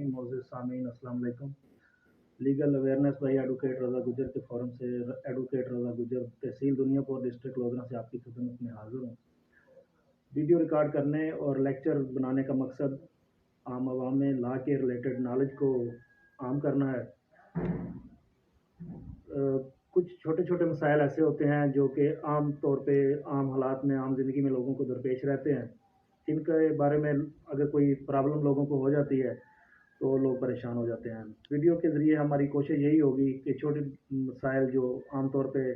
मोअज़्ज़िज़ सामीन अस्सलाम वालेकुम। लीगल अवेयरनेस बाई एडवोकेट रज़ा गुजर के फोरम से एडवोकेट रज़ा गुजर तहसील दुनियापुर डिस्ट्रिक्ट लोधरा से आपकी खिदमत में हाज़िर हूँ। वीडियो रिकॉर्ड करने और लेक्चर बनाने का मकसद आम आवाम में लॉ के रिलेटेड नॉलेज को आम करना है। कुछ छोटे छोटे मसाइल ऐसे होते हैं जो कि आम तौर पे आम हालात में आम ज़िंदगी में लोगों को दरपेश रहते हैं, जिनके बारे में अगर कोई प्रॉब्लम लोगों को हो जाती है तो लोग परेशान हो जाते हैं। वीडियो के ज़रिए हमारी कोशिश यही होगी कि छोटे मसाइल जो आम तौर पे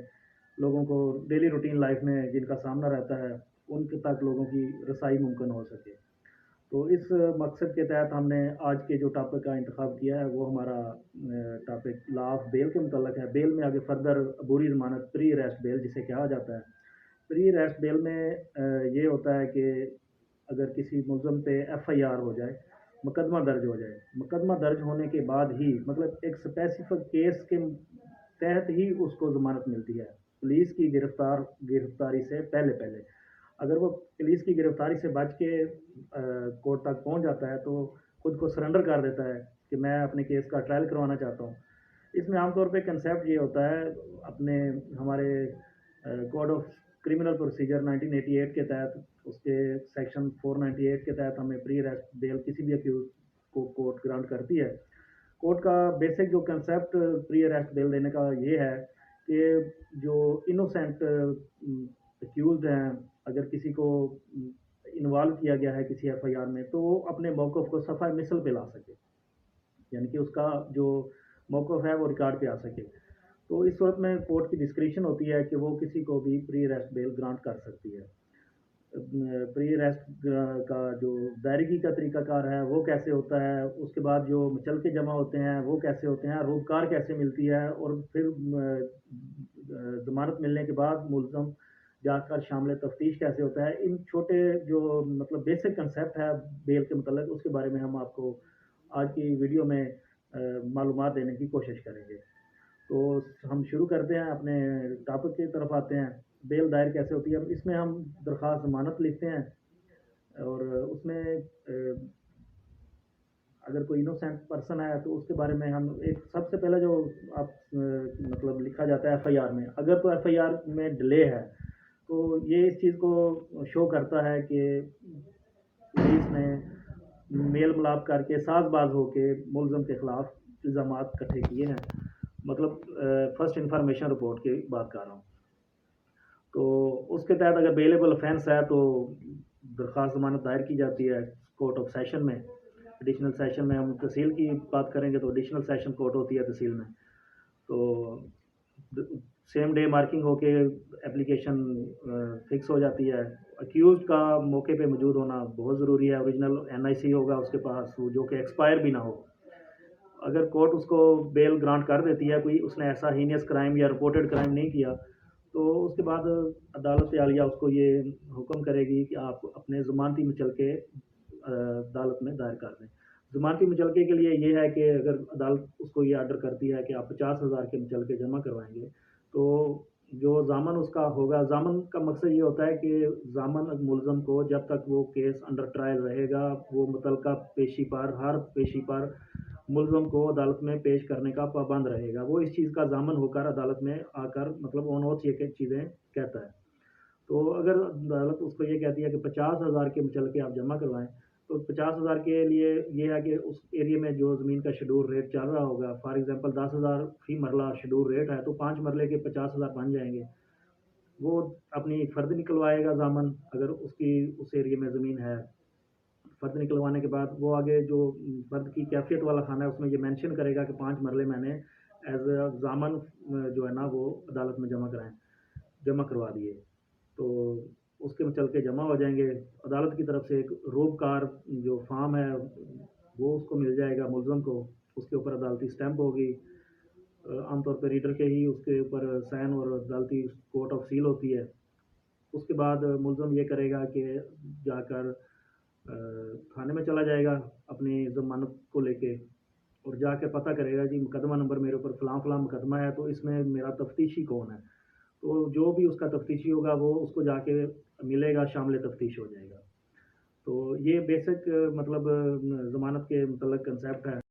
लोगों को डेली रूटीन लाइफ में जिनका सामना रहता है उनके तक लोगों की रसाई मुमकिन हो सके। तो इस मकसद के तहत हमने आज के जो टॉपिक का इंतखाब किया है वो हमारा टॉपिक लॉ ऑफ बेल के मुतल्लक है। बेल में आगे फर्दर अबूरी ज़मानत प्री अरेस्ट बेल जिसे कहा जाता है। प्री अरेस्ट बेल में ये होता है कि अगर किसी मुलज़म पे FIR हो जाए, मुकदमा दर्ज हो जाए, मुकदमा दर्ज होने के बाद ही मतलब एक स्पेसिफिक केस के तहत ही उसको ज़मानत मिलती है, पुलिस की गिरफ्तारी से पहले पहले। अगर वो पुलिस की गिरफ्तारी से बच के कोर्ट तक पहुंच जाता है तो खुद को सरेंडर कर देता है कि मैं अपने केस का ट्रायल करवाना चाहता हूँ। इसमें आमतौर पे कंसेप्ट ये होता है, अपने हमारे कोड ऑफ क्रिमिनल प्रोसीजर 1988 के तहत उसके सेक्शन 498 के तहत हमें प्री अरेस्ट बेल किसी भी अक्यूज को कोर्ट ग्रांट करती है। कोर्ट का बेसिक जो कंसेप्ट प्री अरेस्ट बेल देने का ये है कि जो इनोसेंट अक्यूज हैं, अगर किसी को इन्वॉल्व किया गया है किसी FIR में तो वो अपने मौक़िफ़ को सफ़ा मिसल पे ला सके, यानी कि उसका जो मौक़िफ़ है वो रिकॉर्ड पे आ सके। तो इस सूरत में कोर्ट की डिस्क्रिशन होती है कि वो किसी को भी प्री अरेस्ट बेल ग्रांट कर सकती है। प्री अरेस्ट का जो दायरगी का तरीक़ाकार है वो कैसे होता है, उसके बाद जो मुचलके जमा होते हैं वो कैसे होते हैं, रोज़गार कैसे मिलती है और फिर ज़मानत मिलने के बाद मुलज़म जाकर शामिल तफ्तीश कैसे होता है। इन छोटे जो मतलब बेसिक कंसेप्ट है बेल के मतलब उसके बारे में हम आपको आज की वीडियो में मालूमात देने की कोशिश करेंगे। तो हम शुरू करते हैं, अपने टॉपिक की तरफ आते हैं। बेल दायर कैसे होती है? इसमें हम दरख्वास्त ज़मानत लिखते हैं और उसमें अगर कोई इनोसेंट पर्सन है तो उसके बारे में हम एक सबसे पहले जो आप मतलब लिखा जाता है FIR में, अगर तो FIR में डिले है तो ये इस चीज़ को शो करता है कि पुलिस ने मेल मिलाप करके साज़बाज़ होके मुलज़म के ख़िलाफ़ इल्ज़ामात इकट्ठे किए हैं। मतलब फर्स्ट इंफॉर्मेशन रिपोर्ट की बात कर रहा हूँ। तो उसके तहत अगर बेलेबल ऑफेंस है तो दरख्वास्त ज़मानत दायर की जाती है कोर्ट ऑफ सेशन में। एडिशनल सेशन में हम तहसील की बात करेंगे तो एडिशनल सेशन कोर्ट होती है तहसील में। तो सेम डे मार्किंग होके एप्लीकेशन फिक्स हो जाती है। अक्यूज़ का मौके पे मौजूद होना बहुत ज़रूरी है। ओरिजिनल NIC होगा उसके पास जो कि एक्सपायर भी ना हो। अगर कोर्ट उसको बेल ग्रांट कर देती है, कोई उसने ऐसा हीनियस क्राइम या रिपोर्टेड क्राइम नहीं किया, तो उसके बाद अदालत आलिया उसको ये हुक्म करेगी कि आप अपने ज़मानती मुचलके अदालत में दायर कर दें। ज़मानती मुचलके के लिए ये है कि अगर अदालत उसको ये आर्डर करती है कि आप 50,000 के मुचलके जमा करवाएंगे तो जो ज़ामन उसका होगा, ज़ामन का मकसद ये होता है कि ज़ामन मुलज़म को जब तक वो केस अंडर ट्रायल रहेगा वो मुतलका पेशी पर हर पेशी पर मुलज़म को अदालत में पेश करने का पाबंद रहेगा। वो इस चीज़ का ज़ामन होकर अदालत में आकर मतलब ऑन ओथ ये चीज़ें कहता है। तो अगर अदालत उसको ये कहती है कि 50,000 के मुचलके आप जमा करवाएँ, तो 50,000 के लिए ये है कि उस एरिया में जो ज़मीन का शेड्यूल रेट चल रहा होगा, फॉर एग्ज़ाम्पल 10,000 फ़ी मरला शेड्यूल रेट है, तो 5 मरले के 50,000 बन जाएँगे। वो अपनी फ़र्द निकलवाएगा ज़ामन, अगर उसकी उस एरिया में ज़मीन है। फ़र्द निकलवाने के बाद वो आगे जो फ़र्द की कैफ़ियत वाला खाना है उसमें ये मेंशन करेगा कि 5 मरले मैंने एज़ अ ज़ामन जो है ना वो अदालत में जमा करवा दिए। तो उसके मुचलके जमा हो जाएँगे। अदालत की तरफ से एक रोबकार जो फ़ॉर्म है वो उसको मिल जाएगा मुलज़म को, उसके ऊपर अदालती स्टैम्प होगी। आमतौर पे रीडर के ही उसके ऊपर साइन और अदालती कोर्ट ऑफ सील होती है। उसके बाद मुलज़म ये करेगा कि जाकर थाने में चला जाएगा अपनी ज़मानत को लेके और जाके पता करेगा जी मुकदमा नंबर मेरे ऊपर फ़लाँ मुकदमा है, तो इसमें मेरा तफ्तीशी कौन है। तो जो भी उसका तफ्तीशी होगा वो उसको जाके मिलेगा, शामिल तफ्तीश हो जाएगा। تو یہ بیسک مطلب ضمانت کے متعلق کنسیپٹ ہے.